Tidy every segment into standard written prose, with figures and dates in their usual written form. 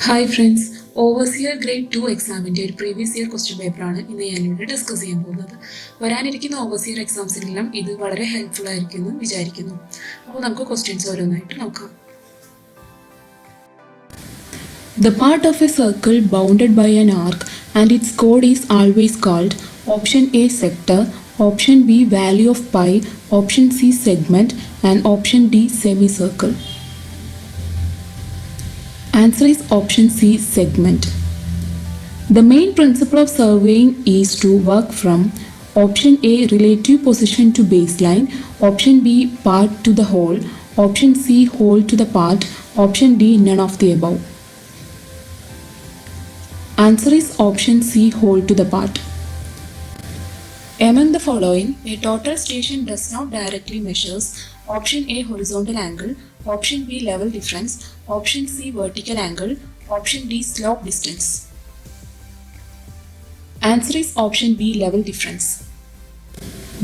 Hi friends, overseer grade 2 എക്സാമിൻ്റെ ഒരു previous year question പേപ്പറാണ് ഇന്ന് ഞാനിവിടെ ഡിസ്കസ് ചെയ്യാൻ പോകുന്നത്. വരാനിരിക്കുന്ന ഓവർസിയർ എക്സാംസിനെല്ലാം ഇത് വളരെ ഹെൽപ്ഫുൾ ആയിരിക്കും എന്ന് വിചാരിക്കുന്നു. അപ്പോൾ നമുക്ക് ക്വസ്റ്റ്യൻസ് ഓരോന്നായിട്ട് നോക്കാം. The part of a circle bounded by an arc and its chord is always called option A sector, option B value of pi, option C segment and option D semicircle. Answer is option C segment. The main principle of surveying is to work from option A relative position to baseline, option B part to the whole, option C whole to the part, option D none of the above. Answer is option C whole to the part. Among the following, a total station does not directly measures option A horizontal angle, option B level difference, option C vertical angle, option D slope distance. Answer is option B level difference.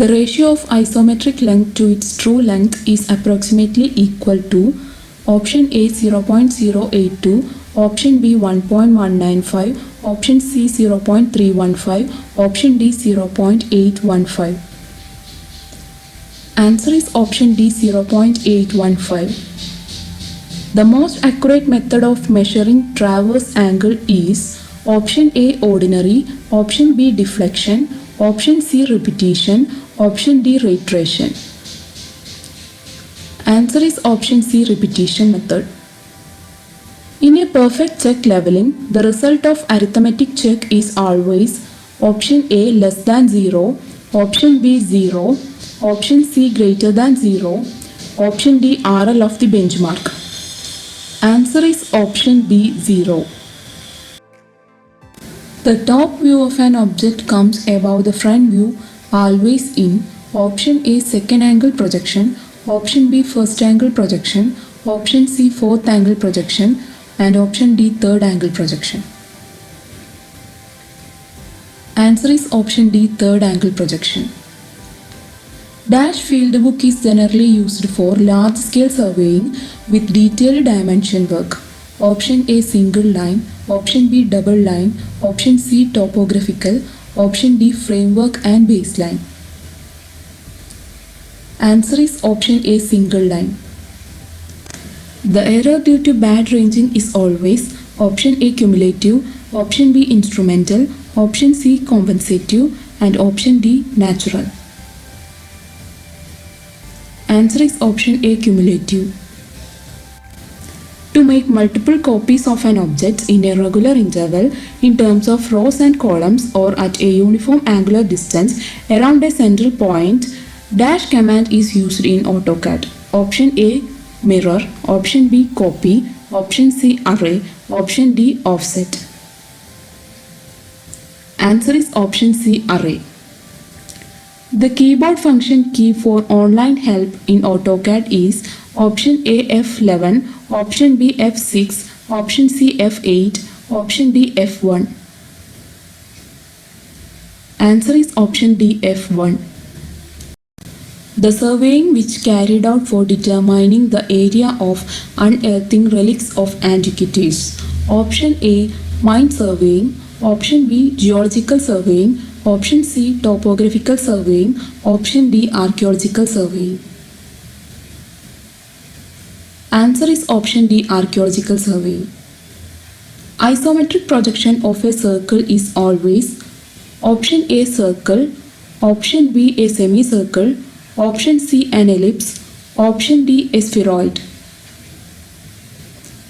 The ratio of isometric length to its true length is approximately equal to option A 0.082, option B 1.195, option C 0.315, option D 0.815. Answer is option D 0.815. The most accurate method of measuring transverse angle is option A ordinary, option B deflection, option C repetition, option D reiteration. Answer is option C repetition method. In a perfect check leveling, the result of arithmetic check is always option A less than 0, option B 0, option C greater than 0, option D RL of the benchmark. Answer is option B 0. The top view of an object comes above the front view always in option A second angle projection, option B first angle projection, option C fourth angle projection and option D third angle projection. Answer is option D third angle projection. Dash field book is generally used for large scale surveying with detailed dimension work. Option A single line, option B double line, option C topographical, option D framework and baseline. Answer is option A single line. The error due to bad ranging is always option A cumulative, option B instrumental, option C compensative and option D natural. Answer is option A cumulative. To make multiple copies of an object in a regular interval in terms of rows and columns or at a uniform angular distance around a central point, dash command is used in AutoCAD. Option A mirror, option B copy, option C array, option D offset. Answer is option C array. The keyboard function key for online help in AutoCAD is option A F11, option B F6, option C F8, option D F1. Answer is option D F1. The surveying which carried out for determining the area of unearthing relics of antiquities. Option A mine surveying, option B geological surveying, option C topographical surveying, option D archaeological surveying. Answer is option D archaeological surveying. Isometric projection of a circle is always option A circle, option B a semicircle, option C an ellipse, option D a spheroid.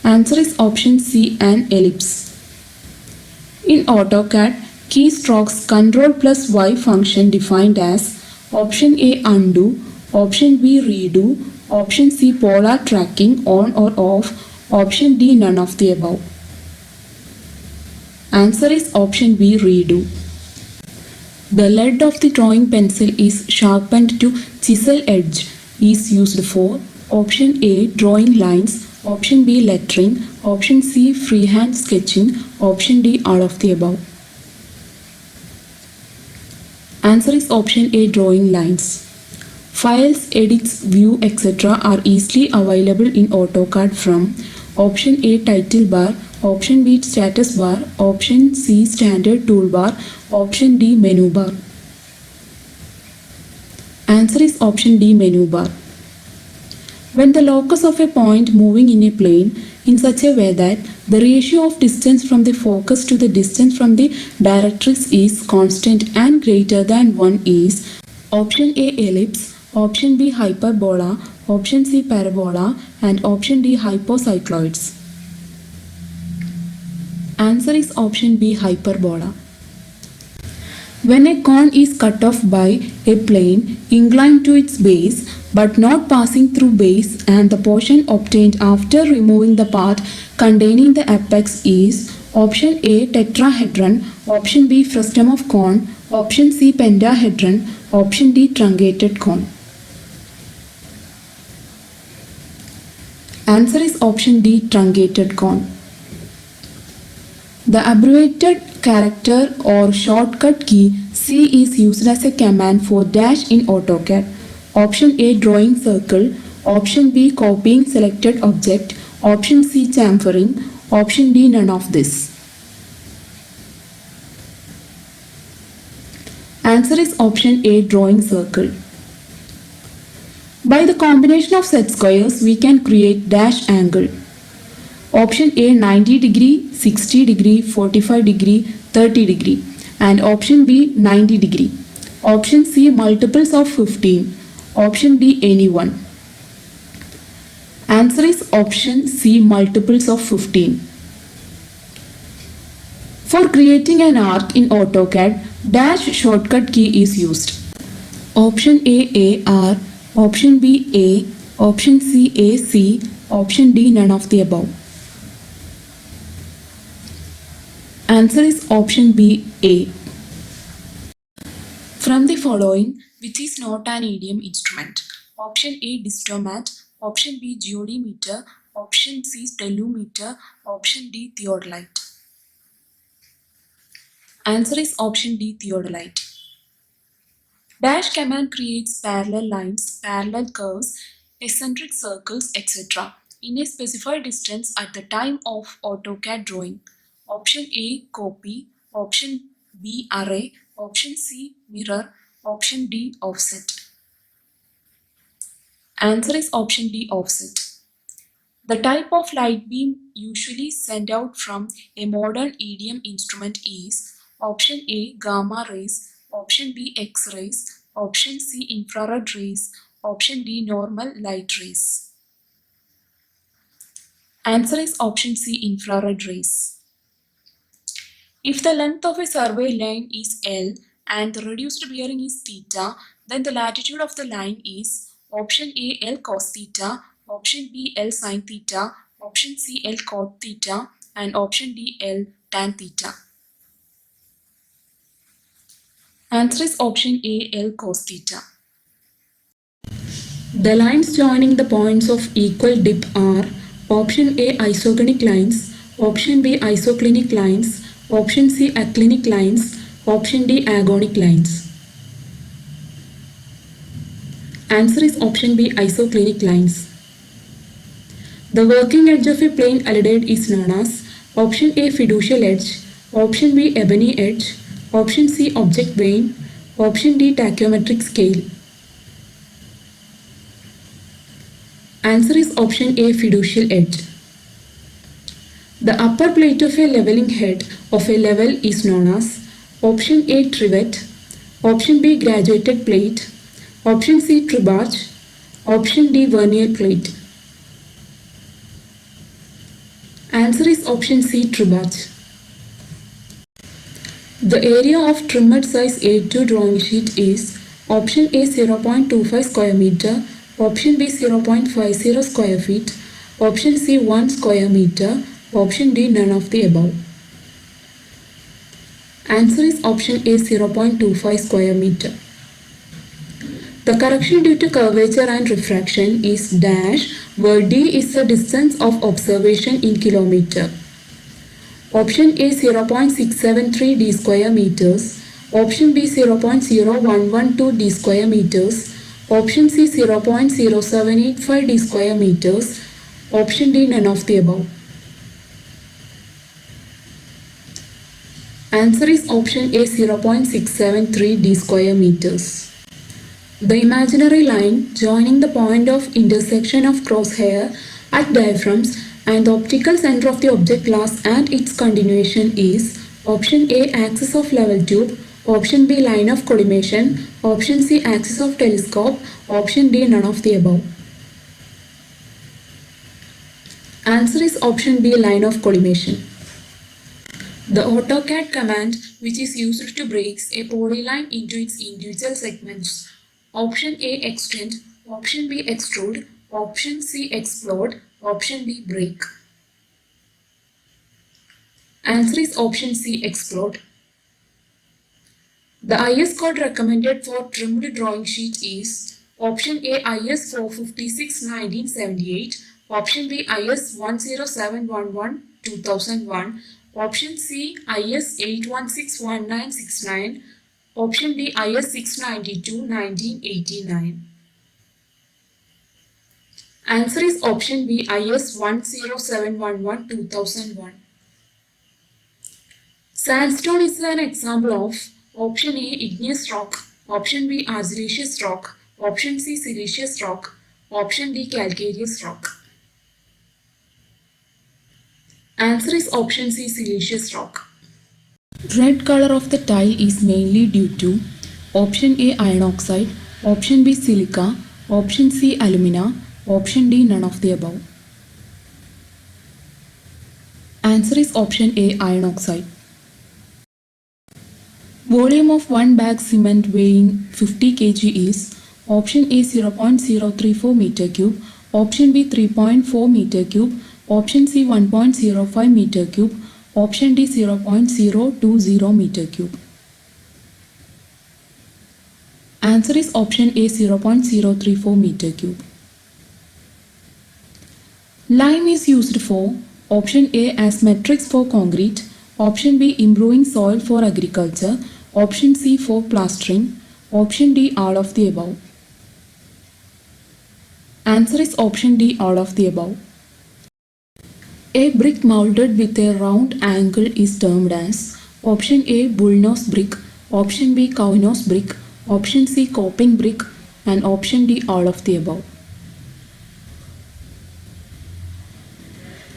Answer is option C an ellipse. In AutoCAD, keystrokes Ctrl plus Y function defined as option A undo, option B redo, option C polar tracking on or off, option D none of the above. Answer is option B redo. The lead of the drawing pencil is sharpened to chisel edge is used for option A drawing lines, option B lettering, option C freehand sketching, option D all of the above. Answer is option A drawing lines. Files, edits, view, etc. are easily available in AutoCAD from option A title bar, Option B status bar. Option C standard toolbar. Option D menu bar. Answer is option D menu bar. When the locus of a point moving in a plane in such a way that the ratio of distance from the focus to the distance from the directrix is constant and greater than 1 is option A ellipse, option B hyperbola, option C parabola and option D hypocycloids. Answer is option B hyperbola. When a cone is cut off by a plane inclined to its base but not passing through base and the portion obtained after removing the part containing the apex is option A tetrahedron, option B frustum of cone, option C pentahedron, option D truncated cone. Answer is option D truncated cone. The abbreviated character or shortcut key C is used as a command for dash in AutoCAD. Option A drawing circle, option B copying selected object, option C chamfering, option D none of this. Answer is option A drawing circle. By the combination of set squares we can create dash angle. Option A 90 degree, 60 degree, 45 degree, 30 degree and option B 90 degree. Option C multiples of 15. Option D any one. Answer is option C multiples of 15. For creating an arc in AutoCAD, dash shortcut key is used. Option A AR, option B A, option C AC, option D none of the above. Answer is option B A. From the following, which is not an EDM instrument? Option A distomat, option B geodemeter, option C stellometer, option D theodolite. Answer is option D theodolite. Dash command creates parallel lines, parallel curves, eccentric circles, etc. in a specified distance at the time of AutoCAD drawing. Option A copy, option B array, option C mirror, option D offset. Answer is option D offset. The type of light beam usually sent out from a modern EDM instrument is option A gamma rays, option B X-rays, option C infrared rays, option D normal light rays. Answer is option C infrared rays. If the length of a survey line is L and the reduced bearing is theta, then the latitude of the line is option A L cos theta, option B L sin theta, option C L cot theta and option D L tan theta. Answer is option A L cos theta. The lines joining the points of equal dip are option A isogonic lines, option B isoclinic lines, option C aclinic lines, option D agonic lines. Answer is option B isoclinic lines. The working edge of a plane alidade is known as option A fiducial edge, option B ebony edge, option C object vane, option D tachyometric scale. Answer is option A fiducial edge. The upper plate of a leveling head of a level is known as option A trivet, option B graduated plate, option C tribarge, option D vernier plate. Answer is option C tribarge. The area of trimmed size A2 drawing sheet is option A 0.25 square meter, option B 0.50 square feet, option C 1 square meter, option D none of the above. Answer is option A 0.25 square meter. The correction due to curvature and refraction is dash, where D is the distance of observation in kilometer. Option A 0.673 D square meters, option B 0.0112 D square meters, option C 0.0785 D square meters, option D none of the above. Answer is option A 0.673 d square meters. The imaginary line joining the point of intersection of crosshair at diaphragms and the optical center of the object glass and its continuation is option A axis of level tube, option B line of collimation, option C axis of telescope, option D none of the above. Answer is option B line of collimation. The AutoCAD command which is used to break a polyline into its individual segments. Option A extend, option B extrude, option C explode, option D break. Answer is option C explode. The IS code recommended for trimmed drawing sheet is option A IS 456-1978, option B IS 10711-2001, option C IS 816-1969, option D IS 692-1989. Answer is option B IS 10711-2001. Sandstone is an example of option A igneous rock, option B argillaceous rock, option C siliceous rock, option D calcareous rock. Answer is option C siliceous rock. Red color of the tile is mainly due to option A iron oxide, option B silica, option C alumina, option D none of the above. Answer is option A iron oxide. Volume of one bag cement weighing 50 kg is option A 0.034 meter cube, option B 3.4 meter cube, option C 1.05 meter cube, option D 0.020 meter cube. Answer is option A 0.034 meter cube. Lime is used for option A as matrix for concrete, option B improving soil for agriculture, option C for plastering, option D all of the above. Answer is option D all of the above. A brick molded with a round angle is termed as option A bullnose brick, option B cownose brick, option C coping brick, and option D all of the above.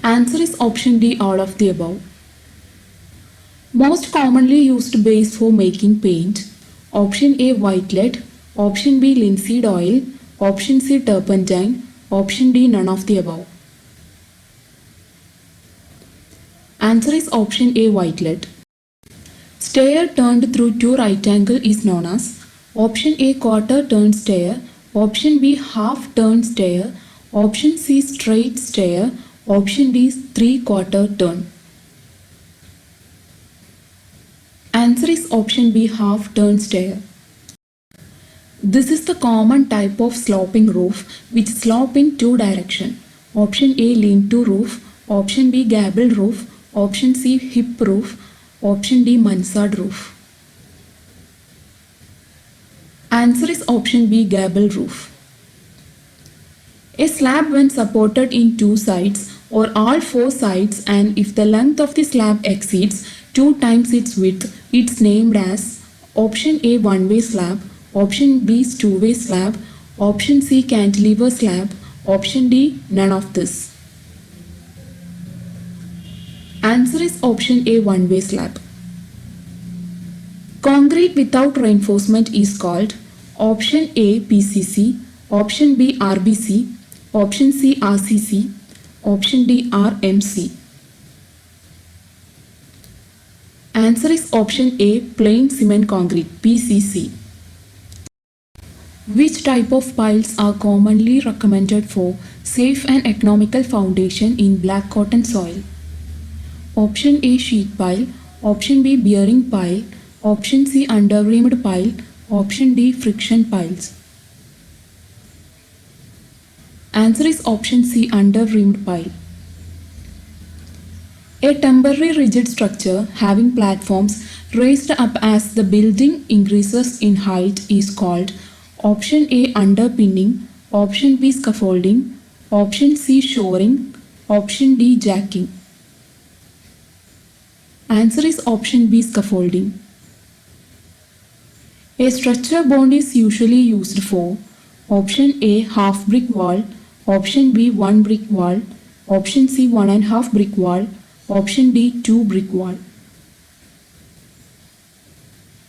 Answer is option D all of the above. Most commonly used base for making paint. Option A white lead, option B linseed oil, option C turpentine, option D none of the above. Answer is option A white lead. Stair turned through two right angle is known as option A quarter turn stair, option B half turn stair, option C straight stair, option D 3/4 turn. Answer is option B half turn stair. This is the common type of sloping roof which slope in two directions. Option A lean-to roof, option B gable roof, option C hip roof, option D mansard roof. Answer is option B gable roof. A slab when supported in two sides or all four sides and if the length of the slab exceeds 2 times its width, it's named as option A one-way slab, option B two-way slab, option C cantilever slab, option D none of this. Answer is option A one-way slab. Concrete without reinforcement is called option A PCC, option B RBC, option C RCC, option D RMC. Answer is option A plain cement concrete PCC. Which type of piles are commonly recommended for safe and economical foundation in black cotton soil? Option A sheet pile, option B bearing pile, option C underreamed pile, option D friction piles. Answer is option C underreamed pile. A temporary rigid structure having platforms raised up as the building increases in height is called option A underpinning, option B scaffolding, option C shoring, option D jacking. Answer is option B, scaffolding. A structure bond is usually used for option A, half brick wall, option B, one brick wall, option C, 1.5 brick wall, option D, two brick wall.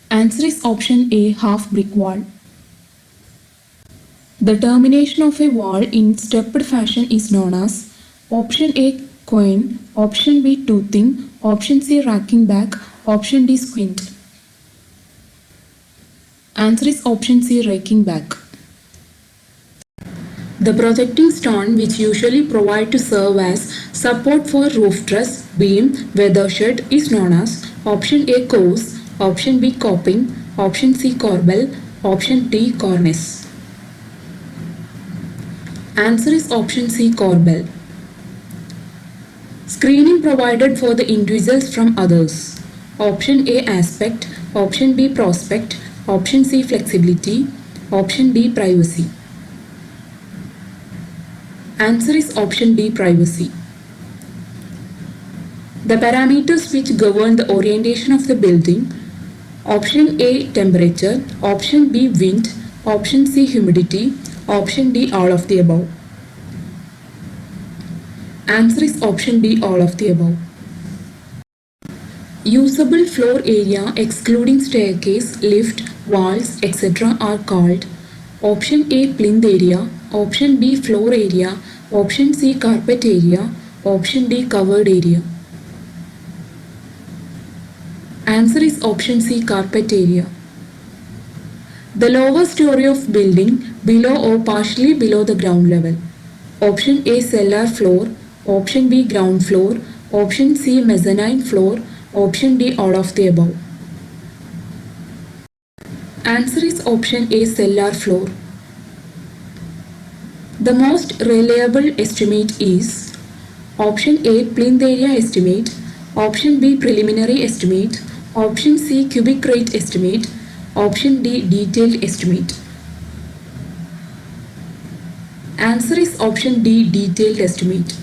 Answer is option A, half brick wall. The termination of a wall in stepped fashion is known as option A, coin, option B, toothing, option C, racking back, option D, squint. Answer is option C, raking back. The projecting stone which usually provide to serve as support for roof truss, beam, weather shed is known as option A, course, option B, coping, option C, corbel, option D, cornice. Answer is option C, corbel. Screening provided for the individuals from others. Option A, aspect, option B, prospect, option C, flexibility, option D, privacy. Answer is option D, privacy. The parameters which govern the orientation of the building. Option A, temperature, option B, wind, option C, humidity, option D, all of the above. Answer is option D, all of the above. Usable floor area excluding staircase, lift, walls, etc. are called option A, plinth area, option B, floor area, option C, carpet area, option D, covered area. Answer is option C, carpet area. The lower story of building below or partially below the ground level. Option A, cellar floor, option B, ground floor, option C, mezzanine floor, option D, all of the above. Answer is option A, cellar floor. The most reliable estimate is option A, plinth area estimate, option B, preliminary estimate, option C, cubic rate estimate, option D, detailed estimate. Answer is option D, detailed estimate.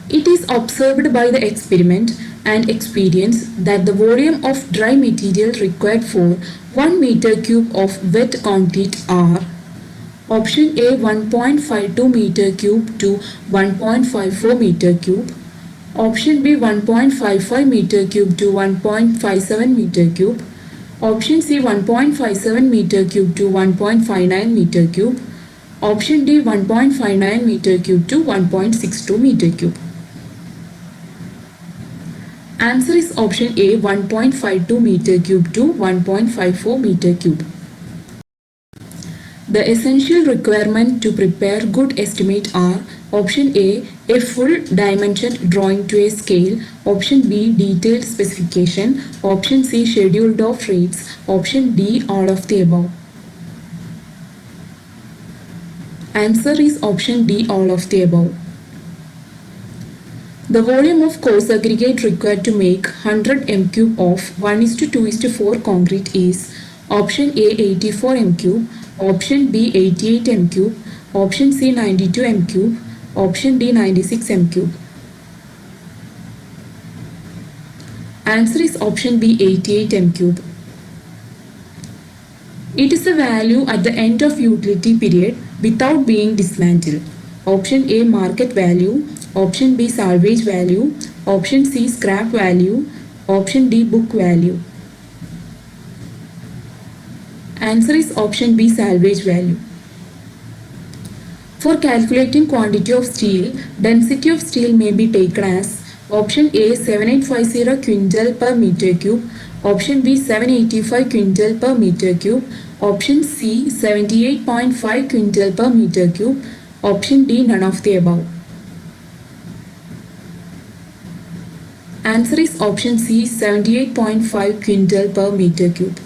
It is observed by the experiment and experience that the volume of dry material required for 1 meter cube of wet concrete are option A, 1.52 meter cube to 1.54 meter cube, option B, 1.55 meter cube to 1.57 meter cube, option C, 1.57 meter cube to 1.59 meter cube, option D, 1.59 meter cube to 1.62 meter cube. Answer is option A, 1.52 meter cube to 1.54 meter cube. The essential requirement to prepare good estimate are option A, full dimension drawing to a scale, option B, detailed specification, option C, scheduled of rates, option D, all of the above. Answer is option D, all of the above. The volume of coarse aggregate required to make 100 m³ of 1:2:4 concrete is option A, 84 m³, option B, 88 m³, option C, 92 m³, option D, 96 m³. Answer is option B, 88 m³. It is a value at the end of utility period without being dismantled. Option A, market value, option B, salvage value, option C, scrap value, option D, book value. Answer is option B, salvage value. For calculating quantity of steel, density of steel may be taken as option A, 7850 quintal per meter cube, option B, 785 quintal per meter cube, option C, 78.5 quintal per meter cube, option D, none of the above. Answer is option C, 78.5 quintal per meter cube.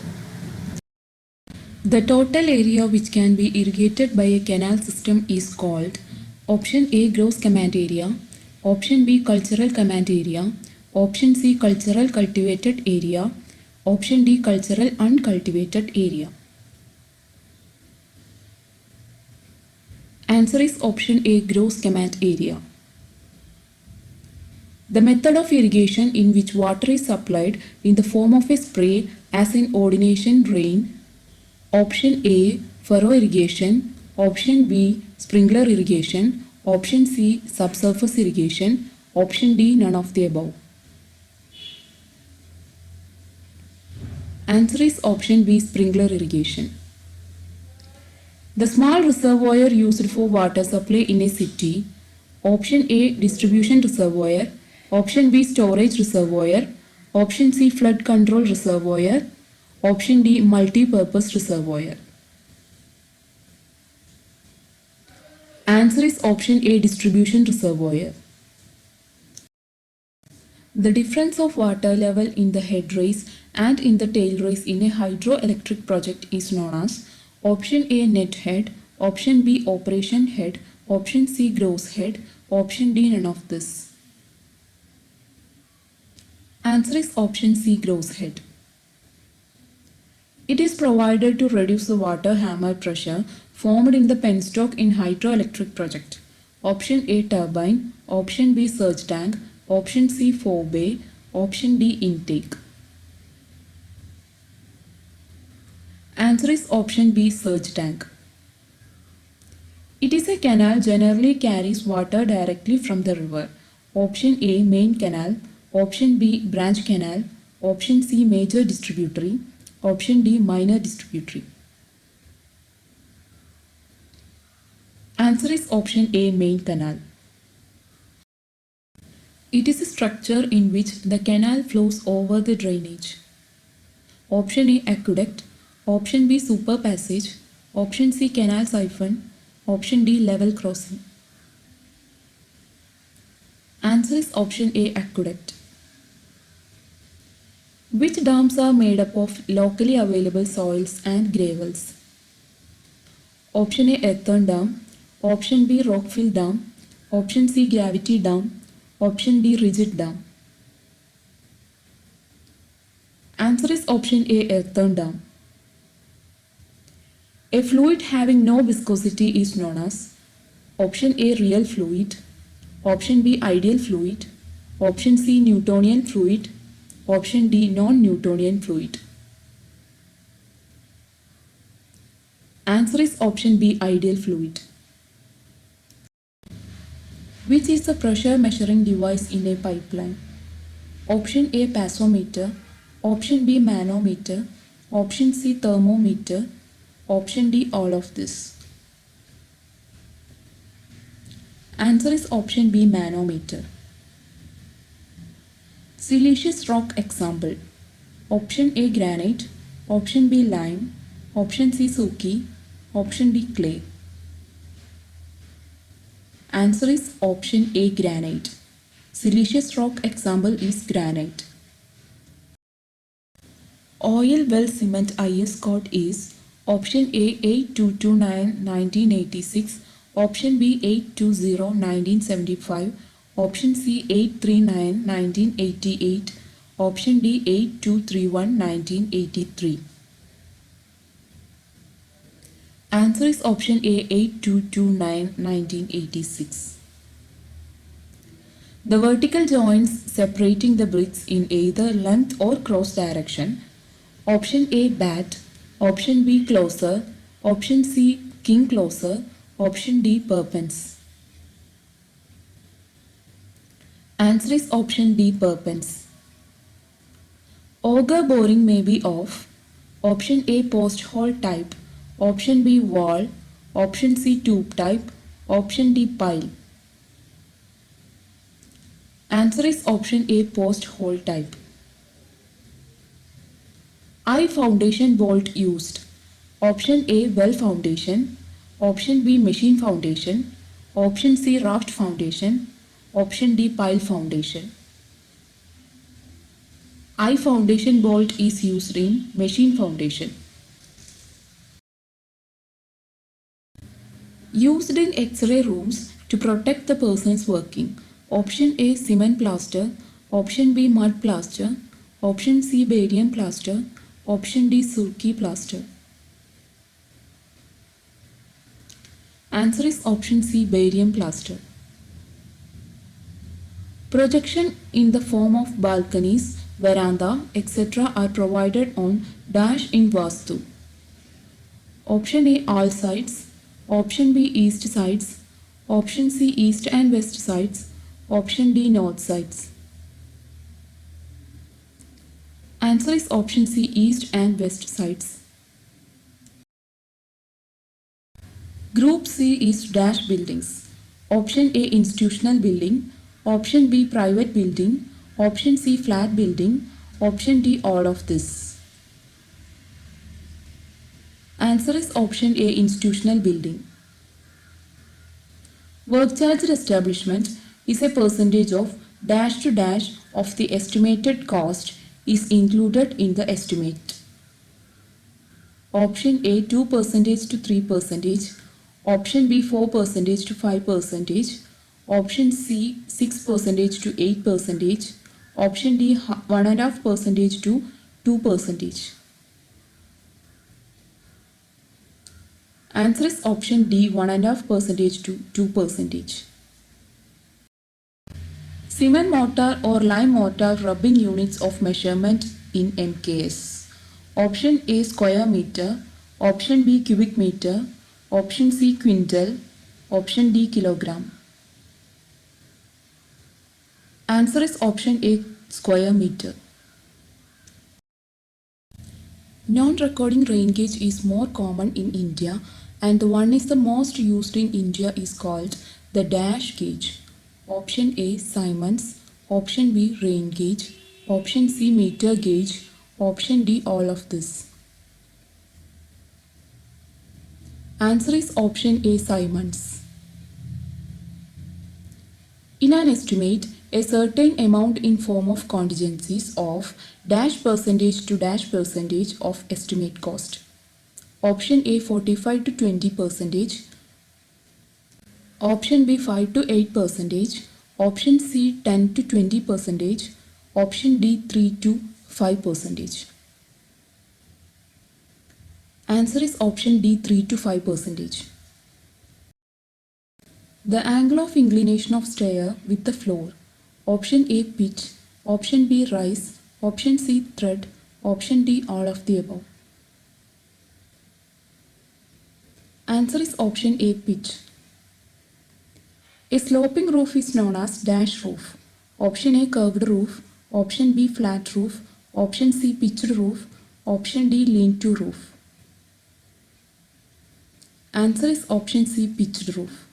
The total area which can be irrigated by a canal system is called option A, gross command area, option B, cultural command area, option C, cultural cultivated area, option D, cultural uncultivated area. Answer is option A, gross command area. The method of irrigation in which water is supplied in the form of a spray as in ordination rain. Option A, furrow irrigation. Option B, sprinkler irrigation. Option C, subsurface irrigation. Option D, none of the above. Answer is option B, sprinkler irrigation. The small reservoir used for water supply in a city. Option A, distribution reservoir. Option B, storage reservoir. Option C, flood control reservoir. Option D, multi-purpose reservoir. Answer is option A, distribution reservoir. The difference of water level in the head race and in the tail race in a hydroelectric project is known as option A, net head, option B, operation head, option C, gross head, option D, none of this. Answer is option C, gross head. It is provided to reduce the water hammer pressure formed in the penstock in hydroelectric project. Option A, turbine, option B, surge tank, option C, forebay, option D, intake. Answer is option B, surge tank. It is a canal generally carries water directly from the river. Option A, main canal, option B, branch canal, option C, major distributary, option D, minor distributary. Answer is option A, main canal. It is a structure in which the canal flows over the drainage. Option A, aqueduct, option B, super passage, option C, canal siphon, option D, level crossing. Answer is option A, aqueduct. Which dams are made up of locally available soils and gravels? Option A, earthen dam, option B, rockfill dam, option C, gravity dam, option D, rigid dam. Answer is option A, earthen dam. A fluid having no viscosity is known as option A, real fluid, option B, ideal fluid, option C, Newtonian fluid, option D, non-Newtonian fluid. Answer is option B, ideal fluid. Which is the pressure measuring device in a pipeline? Option A, passometer, option B, manometer, option C, thermometer, option D, all of this. Answer is option B, manometer. Siliceous rock example. Option A, granite, option B, lime, option C, suki, option D, clay. Answer is option A, granite. Siliceous rock example is granite. Oil well cement IS code is option A, 8229 1986, option B, 820 1975, option C, 839 1988, option D, 8231 1983. Answer is option A, 8229 1986. The vertical joints separating the bricks in either length or cross direction. Option A, bat, option B, closer, option C, king closer, option D, perpends. Answer is option D, perpends. Auger boring may be of option A, post hole type, option B, wall, option C, tube type, option D, pile. Answer is option A, post hole type. I foundation bolt used. Option A, well foundation, option B, machine foundation, option C, raft foundation, option D, pile foundation. I foundation bolt is used in machine foundation. Used in X-ray rooms to protect the persons working. Option A, cement plaster, option B, mud plaster, option C, barium plaster, option D, sulky plaster. Answer is option C, barium plaster. Projection in the form of balconies, veranda, etc. are provided on dash in Vastu. Option A all sides, option B east sides, option C east and west sides, option D north sides. Answer is option C east and west sides. Group C is dash buildings. Option A institutional building, option B private building, option C flat building, option D all of this. Answer is option A institutional building. Work charged establishment is a percentage of dash to dash of the estimated cost is included in the estimate. Option A 2% to 3%, option B 4% to 5%, option C 6% to 8%, option D 1.5% to 2%. Answer is option D 1.5% to 2%. Cement mortar or lime mortar rubbing units of measurement in MKS. Option A square meter, option B cubic meter, option C quintal, option D kilogram. Answer is option A square meter. Non-recording rain gauge is more common in India and the one is the most used in India is called the dash gauge. Option A Siemens, option B rain gauge, option C meter gauge, option D all of this. Answer is option A Siemens. In an estimate, a certain amount in form of contingencies of dash percentage to dash percentage of estimate cost. Option A 45 to 20%, option B 5 to 8%, option C 10 to 20%, option D 3 to 5%. Answer is option D 3 to 5%. The angle of inclination of stair with the floor. Option A pitch, option B rise, option C thread, option D all of the above. Answer is option A pitch. A sloping roof is known as dash roof. Option A curved roof, option B flat roof, option C pitched roof, option D lean-to roof. Answer is option C pitched roof.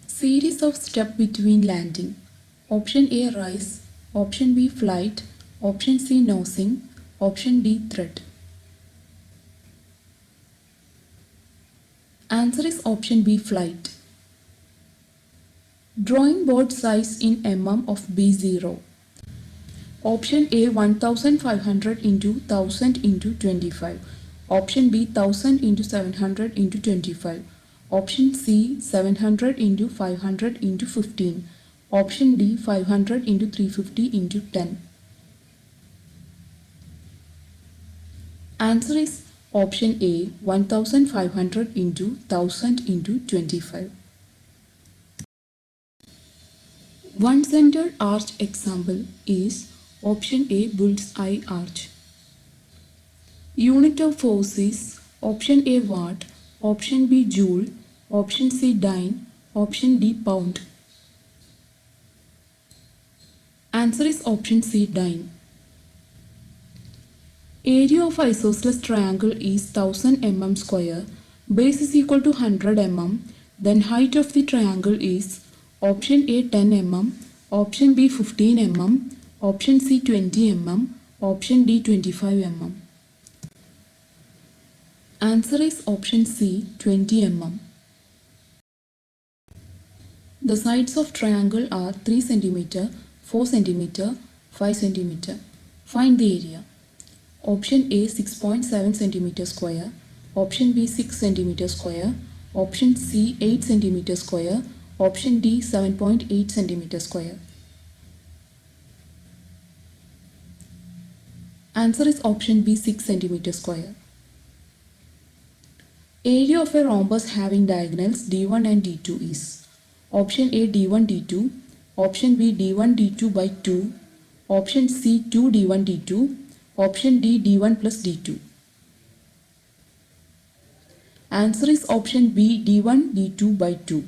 Series of step between landing. Option A rise, option B flight, option C nosing, option D thread. Answer is option B flight. Drawing board size in mm of B0. Option A 1500 into 1000 into 25. Option B 1000 into 700 into 25. Option C 700 into 500 into 15. Option D 500 into 350 into 10. Answer is option A 1500 into 1000 into 25. One-centered arch example is option A bull's-eye arch. Unit of force is option A watt, option B joule, option C dyne, option D pound. Answer is option C dyne. Area of isosceles triangle is 1000 mm square, base is equal to 100 mm, then height of the triangle is option A 10 mm, option B 15 mm, option C 20 mm, option D 25 mm. Answer is option C 20 mm. The sides of triangle are 3 cm, 4 cm, 5 cm. Find the area. Option A 6.7 cm square, option B 6 cm square, option C 8 cm square, option D 7.8 cm square. Answer is option B 6 cm square. Area of a rhombus having diagonals D1 and D2 is Option A d1 d2, option B d1 d2 by 2, option C 2 d1 d2, option D d1 plus d2. Answer is option B d1 d2 by 2.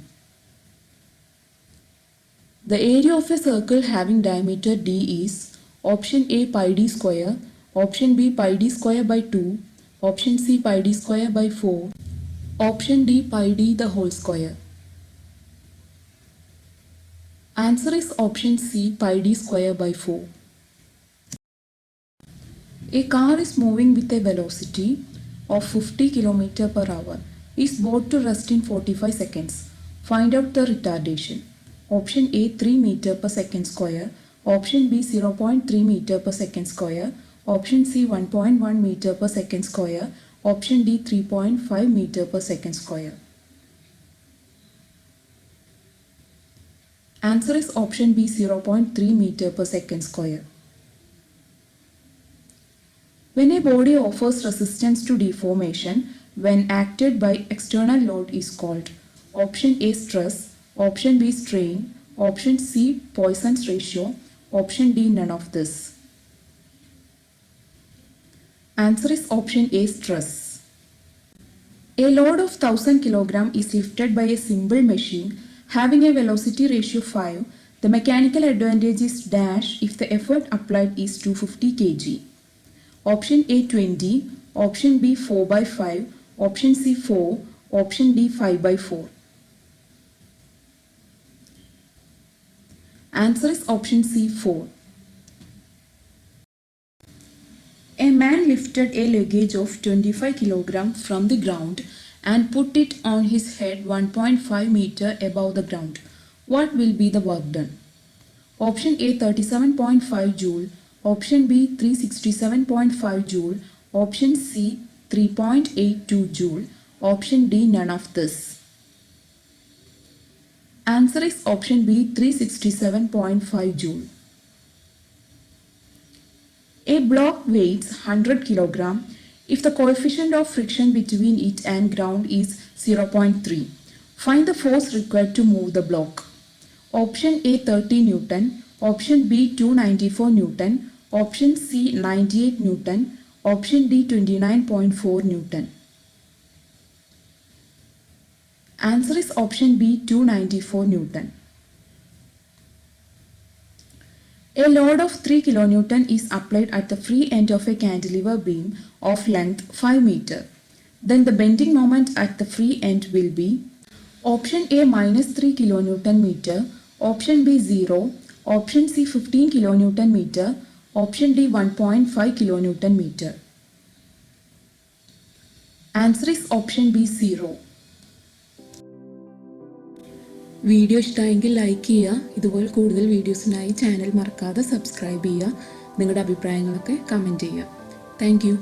The area of a circle having diameter d is option A pi d square, option B pi d square by 2, option C pi d square by 4, option D pi d the whole square. Answer is option C pi d square by 4. A car is moving with a velocity of 50 km per hour. Is brought to rest in 45 seconds. Find out the retardation. Option A 3 meter per second square. Option B 0.3 meter per second square. Option C 1.1 meter per second square. Option D 3.5 meter per second square. Answer is option B 0.3 meter per second square. When a body offers resistance to deformation when acted by external load is called option A stress, option B strain, option C Poisson's ratio, option D none of this. Answer is option A stress. A load of 1000 kg is lifted by a simple machine having a velocity ratio 5. The mechanical advantage is dash if the effort applied is 250 kg. Option A 20, option B 4 by 5, option C 4, option D 5 by 4. Answer is option C 4. A man lifted a luggage of 25 kg from the ground and put it on his head 1.5 meter above the ground. What will be the work done? Option A 37.5 joule, option B 367.5 joule, option C 3.82 joule, option D none of this. Answer is option B 367.5 joule. A block weighs 100 kg if the coefficient of friction between it and ground is 0.3. Find the force required to move the block. Option A 30 Newton, option B 294 Newton, option C 98 Newton, option D 29.4 Newton. Answer is option B 294 Newton. A load of 3 kN is applied at the free end of a cantilever beam of length 5 meter. Then the bending moment at the free end will be option A minus 3 kN meter, option B 0, option C 15 kN meter, option D 1.5 kN meter. Answer is option B 0. Video ഇഷ്ടമായെങ്കിൽ like ചെയ്യുക. ഇതുപോലെ കൂടുതൽ വീഡിയോസിനായി channel മറക്കാതെ subscribe ചെയ്യുക. നിങ്ങളുടെ അഭിപ്രായങ്ങളൊക്കെ comment ചെയ്യുക. Thank you.